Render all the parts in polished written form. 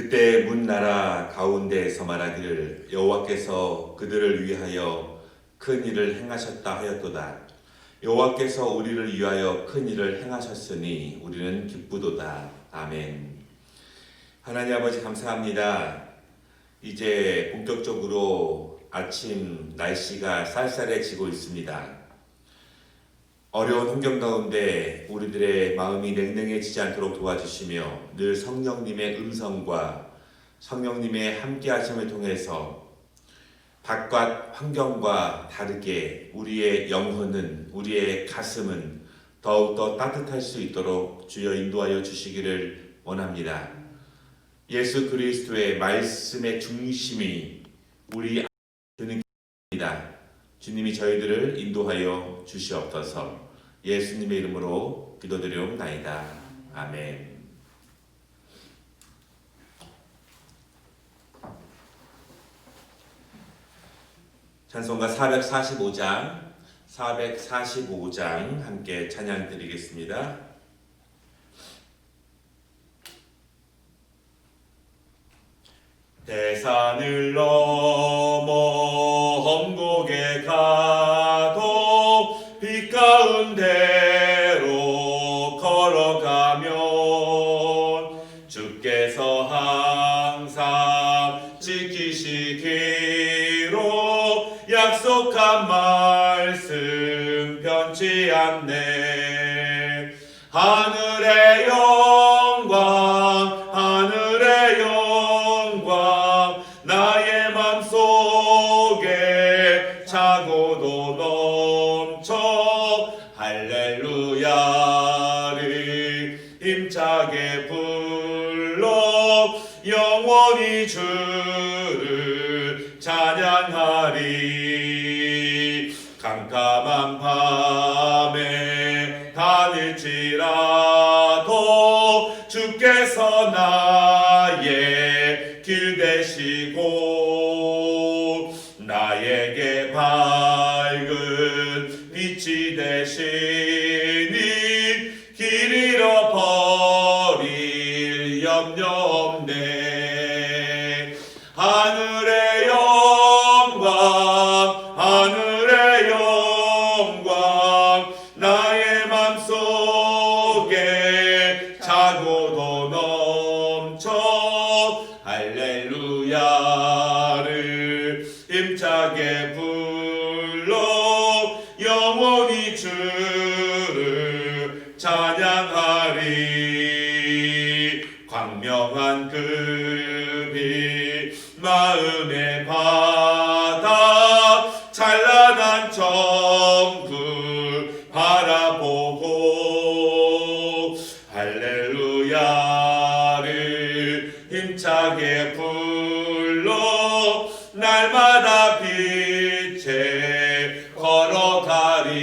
그때 문나라 가운데에서 말하기를 여호와께서 그들을 위하여 큰 일을 행하셨다 하였도다. 여호와께서 우리를 위하여 큰 일을 행하셨으니 우리는 기쁘도다. 아멘. 하나님 아버지 감사합니다. 이제 본격적으로 아침 날씨가 쌀쌀해지고 있습니다. 어려운 환경 가운데 우리들의 마음이 냉랭해지지 않도록 도와주시며 늘 성령님의 음성과 성령님의 함께하심을 통해서 바깥 환경과 다르게 우리의 영혼은, 우리의 가슴은 더욱더 따뜻할 수 있도록 주여 인도하여 주시기를 원합니다. 예수 그리스도의 말씀의 중심이 우리 안에 드는 길입니다. 주님이 저희들을 인도하여 주시옵소서. 예수님의 이름으로 기도드리옵나이다. 아멘. 찬송가 445장 함께 찬양 드리겠습니다. 대산을 넘어 험곡에 가도 빛 가운데로 걸어가면 주께서 항상 지키시기로 약속한 말씀 변치 않네. 하늘의 영광, 하늘의 영광, 나의 맘속에 차고도 넘쳐 할렐루야를 힘차게 불러 영원히 주를 찬양하리. 캄캄한 밤에 다닐지라도 주께서 나의 길 되시고 나에게 밝은 빛이 되시니 길 잃어버릴 염려 없네. 하늘의 영광, 하늘의 영광, 나의 맘속에 차고도 넘쳐 할렐루야를 힘차게 불러 영원히 주를 찬양하리. 광명한 그 빛 마음의 바다 찬란한 정글 바라보고 할렐루야를 힘차게 불러 날마다 빛에 걸어가리.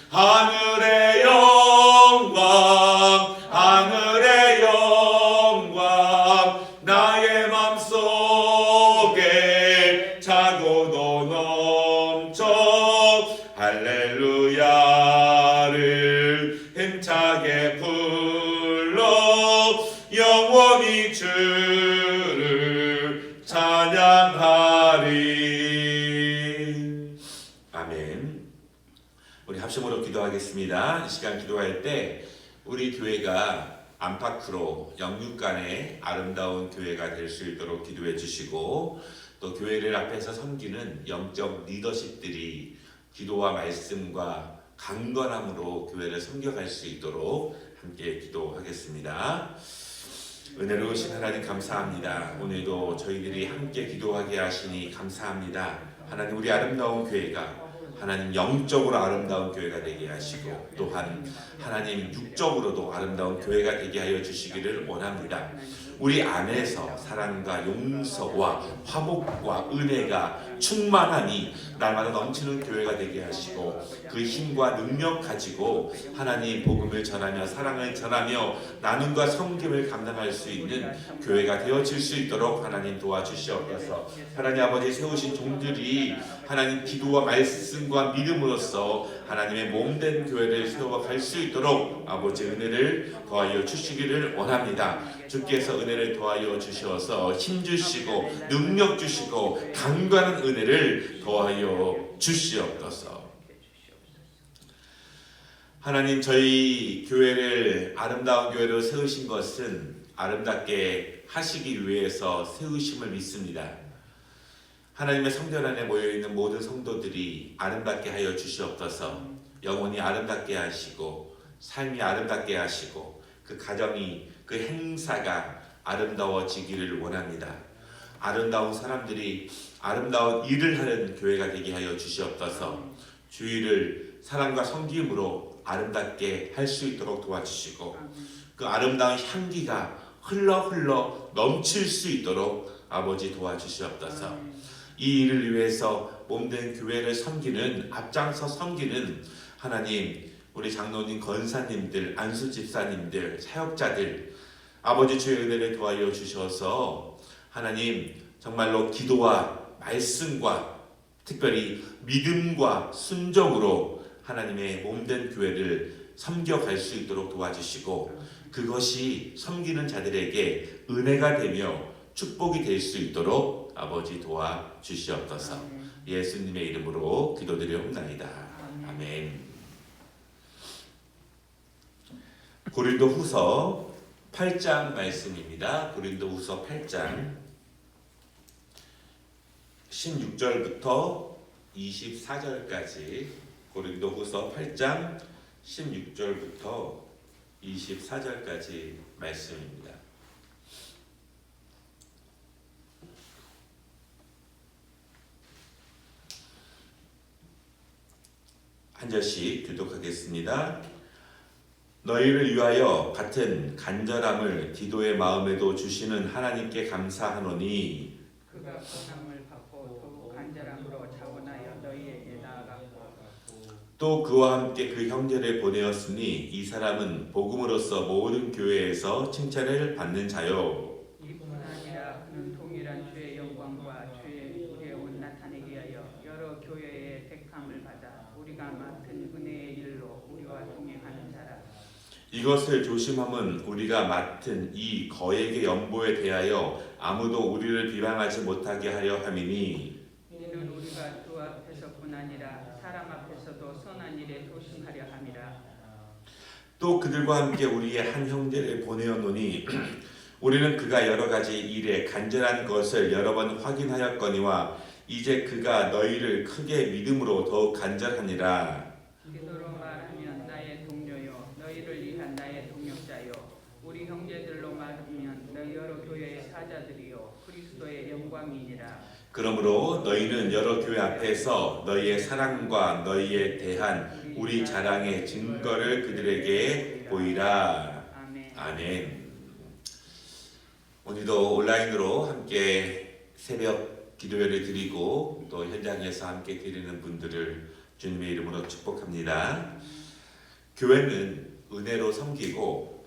하늘의 영광, 하늘의 영광, 나의 맘속에 차고도 넘쳐 할렐루야를 힘차게 불러 영원히 주를 찬양하리. 아멘. 우리 합심으로 기도하겠습니다. 이 시간 기도할 때 우리 교회가 안팎으로 영육간의 아름다운 교회가 될 수 있도록 기도해 주시고, 또 교회를 앞에서 섬기는 영적 리더십들이 기도와 말씀과 강건함으로 교회를 섬겨갈 수 있도록 함께 기도하겠습니다. 은혜로우신 하나님 감사합니다. 오늘도 저희들이 함께 기도하게 하시니 감사합니다. 하나님, 우리 아름다운 교회가 하나님 영적으로 아름다운 교회가 되게 하시고, 또한 하나님 육적으로도 아름다운 교회가 되게 하여 주시기를 원합니다. 우리 안에서 사랑과 용서와 화목과 은혜가 충만하니 날마다 넘치는 교회가 되게 하시고, 그 힘과 능력 가지고 하나님 복음을 전하며 사랑을 전하며 나눔과 섬김을 감당할 수 있는 교회가 되어질 수 있도록 하나님 도와주시옵소서. 하나님 아버지, 세우신 종들이 하나님 기도와 말씀과 믿음으로써 하나님의 몸된 교회를 세워갈 수 있도록 아버지 은혜를 더하여 주시기를 원합니다. 주께서 은혜를 더하여 주셔서 힘 주시고 능력 주시고 강건한 은혜를 더하여 주시옵소서. 하나님, 저희 교회를 아름다운 교회로 세우신 것은 아름답게 하시기 위해서 세우심을 믿습니다. 하나님의 성전 안에 모여있는 모든 성도들이 아름답게 하여 주시옵소서. 영혼이 아름답게 하시고 삶이 아름답게 하시고 그 가정이, 그 행사가 아름다워지기를 원합니다. 아름다운 사람들이 아름다운 일을 하는 교회가 되게 하여 주시옵소서. 주일을 사랑과 섬김으로 아름답게 할 수 있도록 도와주시고 그 아름다운 향기가 흘러 넘칠 수 있도록 아버지 도와주시옵소서. 이 일을 위해서 몸된 교회를 섬기는, 앞장서 섬기는 하나님, 우리 장로님, 권사님들, 안수 집사님들, 사역자들 아버지 주의 은혜를 도와여 주셔서 하나님 정말로 기도와 말씀과 특별히 믿음과 순종으로 하나님의 몸된 교회를 섬겨갈 수 있도록 도와주시고 그것이 섬기는 자들에게 은혜가 되며 축복이 될 수 있도록 아버지 도와주시옵소서. 예수님의 이름으로 기도드리옵나이다. 아멘. 고린도후서 8장 말씀입니다. 고린도후서 8장 16절부터 24절까지 고린도후서 8장 16절부터 24절까지 말씀입니다. 한 절씩 교독하겠습니다. 너희를 위하여 같은 간절함을 기도의 마음에도 주시는 하나님께 감사하노니 그가 보상을 받고 더욱 간절함으로 자원하여 너희에게 나아갔고 또 그와 함께 그 형제를 보내었으니 이 사람은 복음으로써 모든 교회에서 칭찬을 받는 자요. 이뿐 아니라 그는 동일한 주의 영광과 주의 우리의 온 나타내게 하여 여러 교회의 택함을 받아 우리가 맡은 은혜의 일로 우리와 동행하는 자라. 이것을 조심함은 우리가 맡은 이 거액의 연보에 대하여 아무도 우리를 비방하지 못하게 하려 함이니 이는 우리가 주 앞에서뿐 아니라 사람 앞에서도 선한 일에 조심하려 함이라. 또 그들과 함께 우리의 한 형제를 보내었노니 우리는 그가 여러 가지 일에 간절한 것을 여러 번 확인하였거니와 이제 그가 너희를 크게 믿음으로 더욱 간절하니라. 기도로 말하면 나의 동료요 너희를 위한 나의 동역자요 우리 형제들로 말하면 너희 여러 교회의 사자들이요 그리스도의 영광이니라. 그러므로 너희는 여러 교회 앞에서 너희의 사랑과 너희에 대한 우리 자랑의 증거를 그들에게 보이라. 아멘. 오늘도 온라인으로 함께 새벽 기도회를 드리고 또 현장에서 함께 드리는 분들을 주님의 이름으로 축복합니다. 교회는 은혜로 섬기고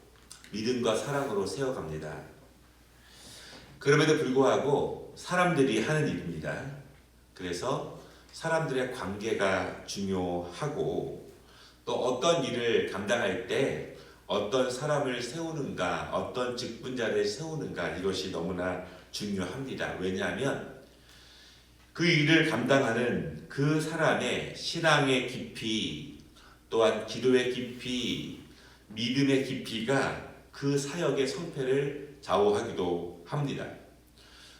믿음과 사랑으로 세워갑니다. 그럼에도 불구하고 사람들이 하는 일입니다. 그래서 사람들의 관계가 중요하고 또 어떤 일을 감당할 때 어떤 사람을 세우는가, 어떤 직분자를 세우는가 이것이 너무나 중요합니다. 왜냐하면 그 일을 감당하는 그 사람의 신앙의 깊이, 또한 기도의 깊이, 믿음의 깊이가 그 사역의 성패를 좌우하기도 합니다.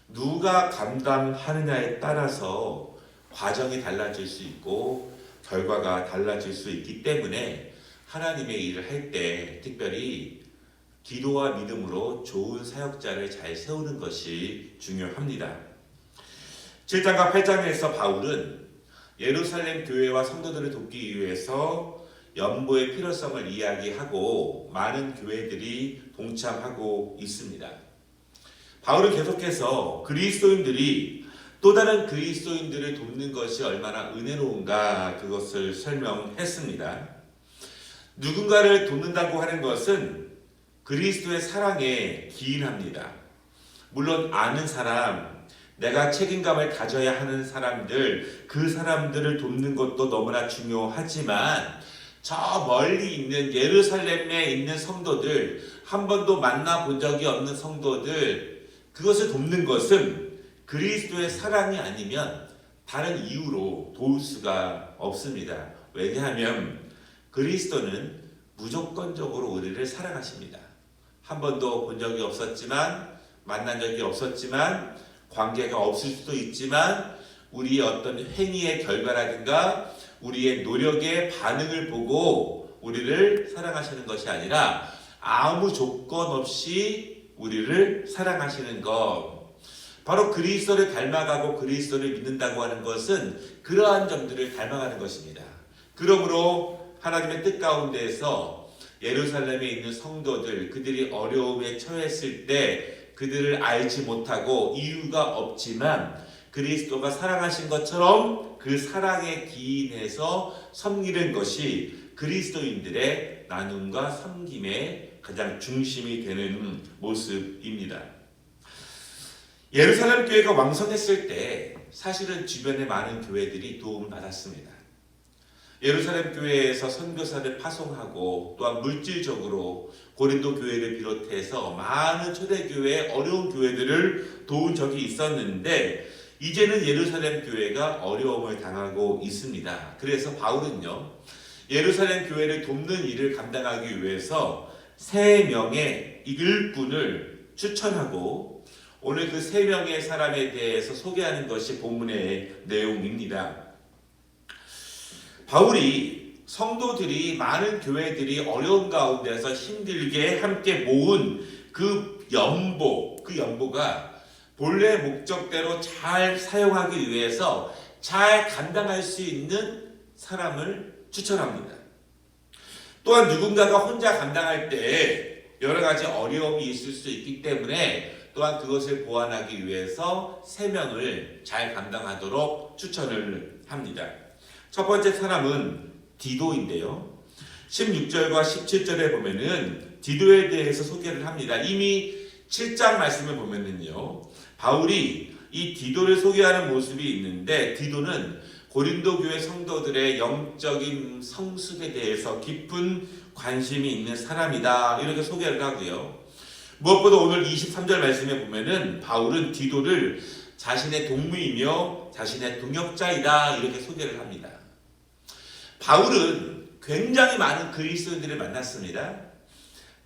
누가 감당하느냐에 따라서 과정이 달라질 수 있고 결과가 달라질 수 있기 때문에 하나님의 일을 할 때 특별히 기도와 믿음으로 좋은 사역자를 잘 세우는 것이 중요합니다. 7장과 8장에서 바울은 예루살렘 교회와 성도들을 돕기 위해서 연보의 필요성을 이야기하고 많은 교회들이 동참하고 있습니다. 바울은 계속해서 그리스도인들이 또 다른 그리스도인들을 돕는 것이 얼마나 은혜로운가 그것을 설명했습니다. 누군가를 돕는다고 하는 것은 그리스도의 사랑에 기인합니다. 물론 아는 사람, 내가 책임감을 가져야 하는 사람들, 그 사람들을 돕는 것도 너무나 중요하지만 저 멀리 있는 예루살렘에 있는 성도들, 한 번도 만나본 적이 없는 성도들, 그것을 돕는 것은 그리스도의 사랑이 아니면 다른 이유로 도울 수가 없습니다. 왜냐하면 그리스도는 무조건적으로 우리를 사랑하십니다. 한 번도 본 적이 없었지만, 만난 적이 없었지만, 관계가 없을 수도 있지만, 우리의 어떤 행위의 결과라든가 우리의 노력의 반응을 보고 우리를 사랑하시는 것이 아니라 아무 조건 없이 우리를 사랑하시는 것. 바로 그리스도를 닮아가고 그리스도를 믿는다고 하는 것은 그러한 점들을 닮아가는 것입니다. 그러므로 하나님의 뜻 가운데에서 예루살렘에 있는 성도들, 그들이 어려움에 처했을 때 그들을 알지 못하고 이유가 없지만 그리스도가 사랑하신 것처럼 그 사랑에 기인해서 섬기는 것이 그리스도인들의 나눔과 섬김의 가장 중심이 되는 모습입니다. 예루살렘 교회가 왕성했을 때 사실은 주변의 많은 교회들이 도움을 받았습니다. 예루살렘 교회에서 선교사를 파송하고 또한 물질적으로 고린도 교회를 비롯해서 많은 초대교회, 어려운 교회들을 도운 적이 있었는데 이제는 예루살렘 교회가 어려움을 당하고 있습니다. 그래서 바울은요, 예루살렘 교회를 돕는 일을 감당하기 위해서 3명의 일꾼을 추천하고 오늘 그 3명의 사람에 대해서 소개하는 것이 본문의 내용입니다. 바울이 성도들이 많은 교회들이 어려운 가운데서 힘들게 함께 모은 그 연보가 본래 목적대로 잘 사용하기 위해서 잘 감당할 수 있는 사람을 추천합니다. 또한 누군가가 혼자 감당할 때 여러 가지 어려움이 있을 수 있기 때문에 또한 그것을 보완하기 위해서 3명을 잘 감당하도록 추천을 합니다. 첫 번째 사람은 디도인데요. 16절과 17절에 보면은 디도에 대해서 소개를 합니다. 이미 7장 말씀을 보면은요, 바울이 이 디도를 소개하는 모습이 있는데 디도는 고린도 교회 성도들의 영적인 성숙에 대해서 깊은 관심이 있는 사람이다, 이렇게 소개를 하고요. 무엇보다 오늘 23절 말씀에 보면은 바울은 디도를 자신의 동무이며 자신의 동역자이다, 이렇게 소개를 합니다. 바울은 굉장히 많은 그리스도인들을 만났습니다.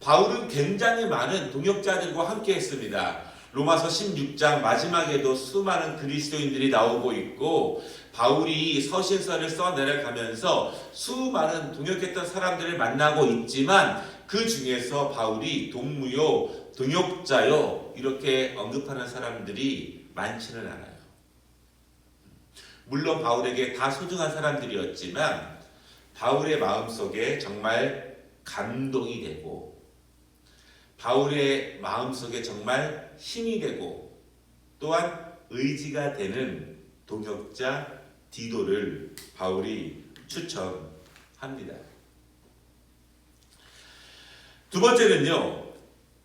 바울은 굉장히 많은 동역자들과 함께 했습니다. 로마서 16장 마지막에도 수많은 그리스도인들이 나오고 있고 바울이 서신서를 써내려가면서 수많은 동역했던 사람들을 만나고 있지만 그 중에서 바울이 동무요, 동역자요 이렇게 언급하는 사람들이 많지는 않아요. 물론 바울에게 다 소중한 사람들이었지만 바울의 마음속에 정말 감동이 되고 바울의 마음속에 정말 힘이 되고 또한 의지가 되는 동역자 디도를 바울이 추천합니다. 두 번째는요,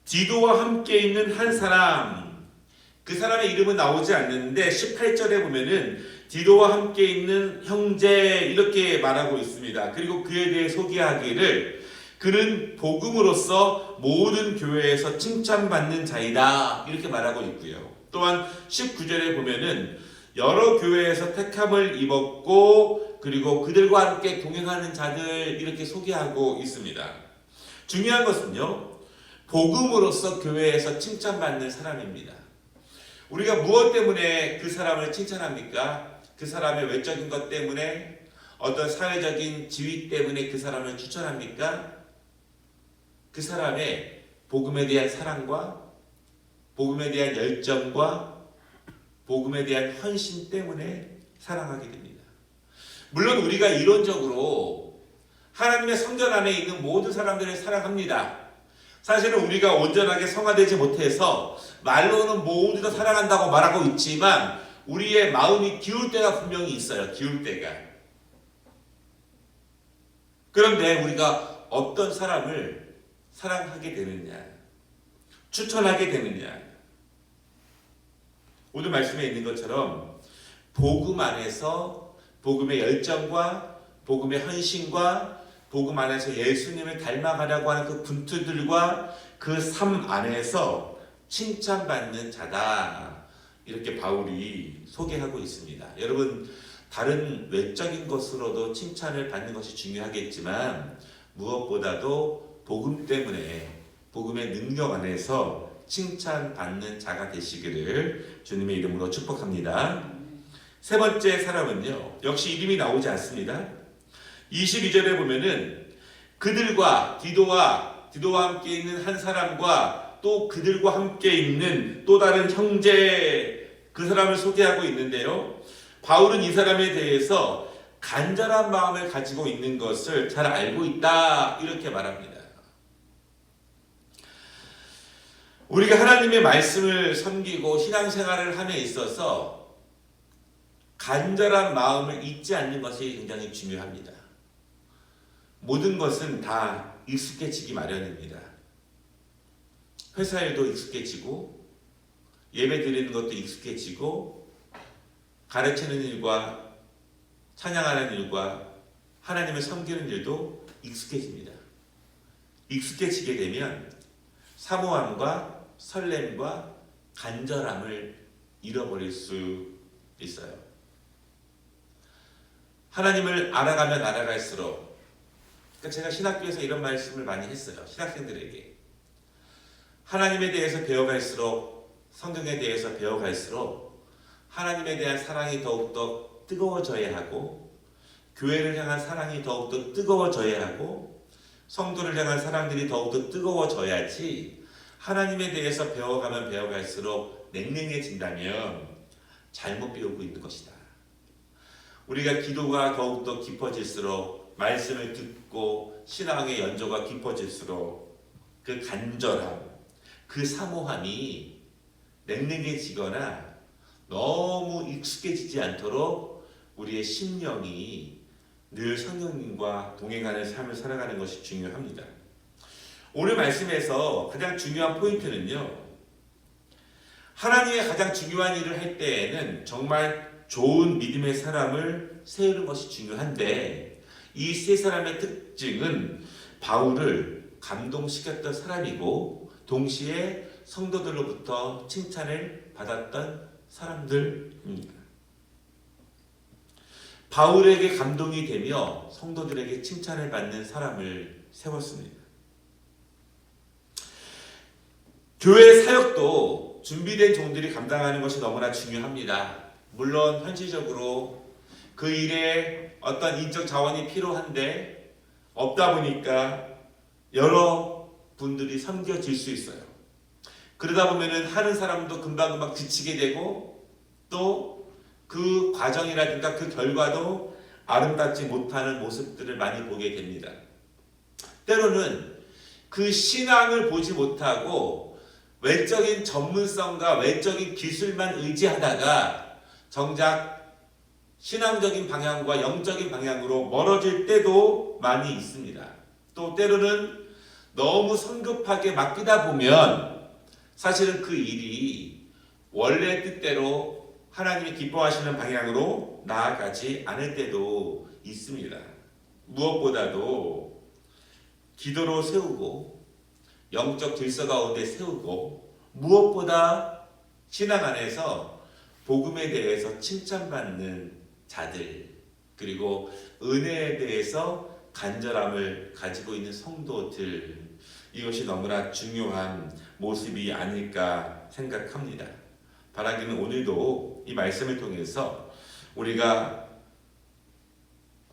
디도와 함께 있는 한 사람, 그 사람의 이름은 나오지 않는데 18절에 보면은 디도와 함께 있는 형제 이렇게 말하고 있습니다. 그리고 그에 대해 소개하기를 그는 복음으로써 모든 교회에서 칭찬받는 자이다, 이렇게 말하고 있고요. 또한 19절에 보면은 여러 교회에서 택함을 입었고 그리고 그들과 함께 동행하는 자들 이렇게 소개하고 있습니다. 중요한 것은요, 복음으로써 교회에서 칭찬받는 사람입니다. 우리가 무엇 때문에 그 사람을 칭찬합니까? 그 사람의 외적인 것 때문에, 어떤 사회적인 지위 때문에 그 사람을 추천합니까? 그 사람의 복음에 대한 사랑과 복음에 대한 열정과 복음에 대한 헌신 때문에 사랑하게 됩니다. 물론 우리가 이론적으로 하나님의 성전 안에 있는 모든 사람들을 사랑합니다. 사실은 우리가 온전하게 성화되지 못해서 말로는 모두 다 사랑한다고 말하고 있지만 우리의 마음이 기울 때가 분명히 있어요. 기울 때가. 그런데 우리가 어떤 사람을 사랑하게 되느냐, 추천하게 되느냐. 오늘 말씀에 있는 것처럼 복음 안에서 복음의 열정과 복음의 헌신과 복음 안에서 예수님을 닮아가려고 하는 그 분투들과 그 삶 안에서 칭찬받는 자다. 이렇게 바울이 소개하고 있습니다. 여러분, 다른 외적인 것으로도 칭찬을 받는 것이 중요하겠지만 무엇보다도 복음 때문에 복음의 능력 안에서 칭찬받는 자가 되시기를 주님의 이름으로 축복합니다. 세 번째 사람은요, 역시 이름이 나오지 않습니다. 22절에 보면은 그들과 디도와 함께 있는 한 사람과 또 그들과 함께 있는 또 다른 형제, 그 사람을 소개하고 있는데요. 바울은 이 사람에 대해서 간절한 마음을 가지고 있는 것을 잘 알고 있다, 이렇게 말합니다. 우리가 하나님의 말씀을 섬기고 신앙생활을 함에 있어서 간절한 마음을 잊지 않는 것이 굉장히 중요합니다. 모든 것은 다 익숙해지기 마련입니다. 회사 일도 익숙해지고 예배 드리는 것도 익숙해지고 가르치는 일과 찬양하는 일과 하나님을 섬기는 일도 익숙해집니다. 익숙해지게 되면 사모함과 설렘과 간절함을 잃어버릴 수 있어요. 하나님을 알아가면 알아갈수록, 그러니까 제가 신학교에서 이런 말씀을 많이 했어요. 신학생들에게. 하나님에 대해서 배워갈수록, 성경에 대해서 배워갈수록 하나님에 대한 사랑이 더욱더 뜨거워져야 하고, 교회를 향한 사랑이 더욱더 뜨거워져야 하고, 성도를 향한 사랑들이 더욱더 뜨거워져야지 하나님에 대해서 배워가면 배워갈수록 냉랭해진다면 잘못 배우고 있는 것이다. 우리가 기도가 더욱더 깊어질수록, 말씀을 듣고 신앙의 연조가 깊어질수록 그 간절함, 그 사모함이 냉랭해지거나 너무 익숙해지지 않도록 우리의 심령이 늘 성령님과 동행하는 삶을 살아가는 것이 중요합니다. 오늘 말씀에서 가장 중요한 포인트는요, 하나님의 가장 중요한 일을 할 때에는 정말 좋은 믿음의 사람을 세우는 것이 중요한데, 이 세 사람의 특징은 바울을 감동시켰던 사람이고 동시에 성도들로부터 칭찬을 받았던 사람들입니다. 바울에게 감동이 되며 성도들에게 칭찬을 받는 사람을 세웠습니다. 교회 사역도 준비된 종들이 감당하는 것이 너무나 중요합니다. 물론 현실적으로 그 일에 어떤 인적 자원이 필요한데 없다 보니까 여러 분들이 섬겨질 수 있어요. 그러다 보면은 하는 사람도 금방금방 지치게 되고 또 그 과정이라든가 그 결과도 아름답지 못하는 모습들을 많이 보게 됩니다. 때로는 그 신앙을 보지 못하고 외적인 전문성과 외적인 기술만 의지하다가 정작 신앙적인 방향과 영적인 방향으로 멀어질 때도 많이 있습니다. 또 때로는 너무 성급하게 맡기다 보면 사실은 그 일이 원래 뜻대로 하나님이 기뻐하시는 방향으로 나아가지 않을 때도 있습니다. 무엇보다도 기도로 세우고 영적 질서 가운데 세우고 무엇보다 신앙 안에서 복음에 대해서 칭찬받는 자들, 그리고 은혜에 대해서 간절함을 가지고 있는 성도들, 이것이 너무나 중요한 모습이 아닐까 생각합니다. 바라기는 오늘도 이 말씀을 통해서 우리가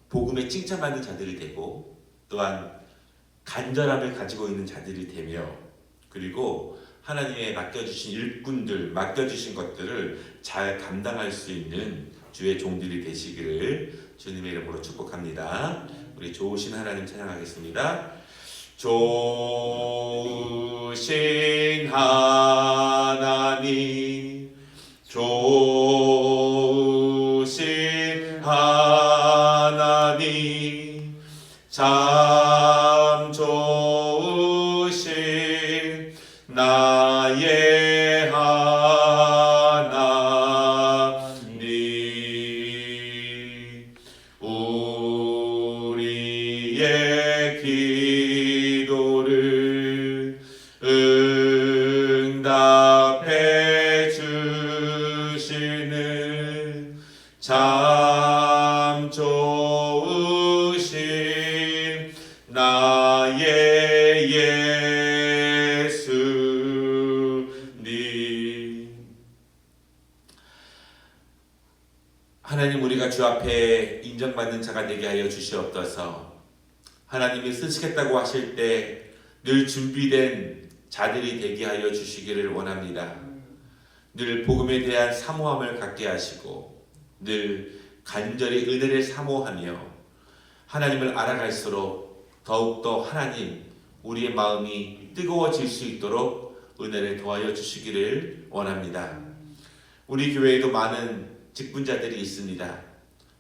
복음에 칭찬받는 자들이 되고 또한 간절함을 가지고 있는 자들이 되며, 그리고 하나님의 맡겨주신 일꾼들, 맡겨주신 것들을 잘 감당할 수 있는 주의 종들이 되시기를 주님의 이름으로 축복합니다. 우리 좋으신 하나님 찬양하겠습니다. 좋으신 하나님, 좋으신 하나님, 참 좋으신 나의 하나님, 하나님, 우리가 주 앞에 인정받는 자가 되게 하여 주시옵소서. 하나님이 쓰시겠다고 하실 때 늘 준비된 자들이 되게 하여 주시기를 원합니다. 늘 복음에 대한 사모함을 갖게 하시고 늘 간절히 은혜를 사모하며 하나님을 알아갈수록 더욱더 하나님, 우리의 마음이 뜨거워질 수 있도록 은혜를 더하여 주시기를 원합니다. 우리 교회에도 많은 직분자들이 있습니다.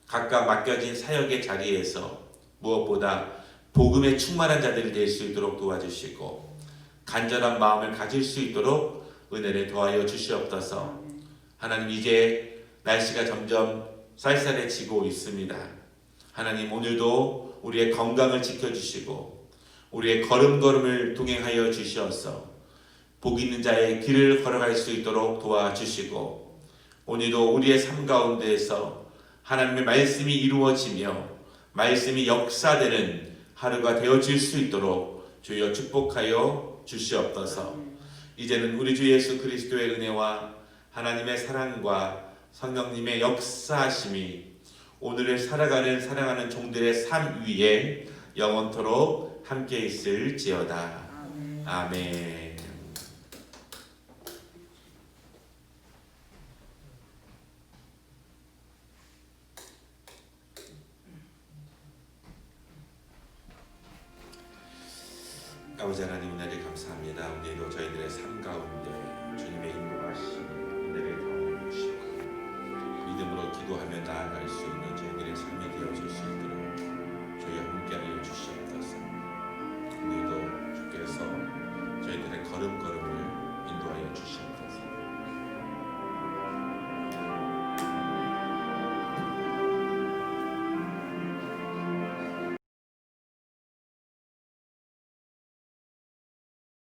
각각 맡겨진 사역의 자리에서 무엇보다 복음에 충만한 자들이 될 수 있도록 도와주시고 간절한 마음을 가질 수 있도록 은혜를 더하여 주시옵소서. 하나님, 이제 날씨가 점점 쌀쌀해지고 있습니다. 하나님, 오늘도 우리의 건강을 지켜주시고 우리의 걸음걸음을 동행하여 주시옵소서. 복 있는 자의 길을 걸어갈 수 있도록 도와주시고 오늘도 우리의 삶 가운데에서 하나님의 말씀이 이루어지며 말씀이 역사되는 하루가 되어질 수 있도록 주여 축복하여 주시옵소서. 이제는 우리 주 예수 그리스도의 은혜와 하나님의 사랑과 성령님의 역사하심이 오늘을 살아가는 사랑하는 종들의 삶 위에 영원토록 함께 있을지어다. 아멘. 아버지 하나님, 은혜를 감사합니다. 오늘도 저희들의 삶 가운데 주님의 인도하심 은혜를 더하여 주시고 믿음으로 기도하며 나아갈 수 있는 저희들의 삶이 되어줄 수 있다.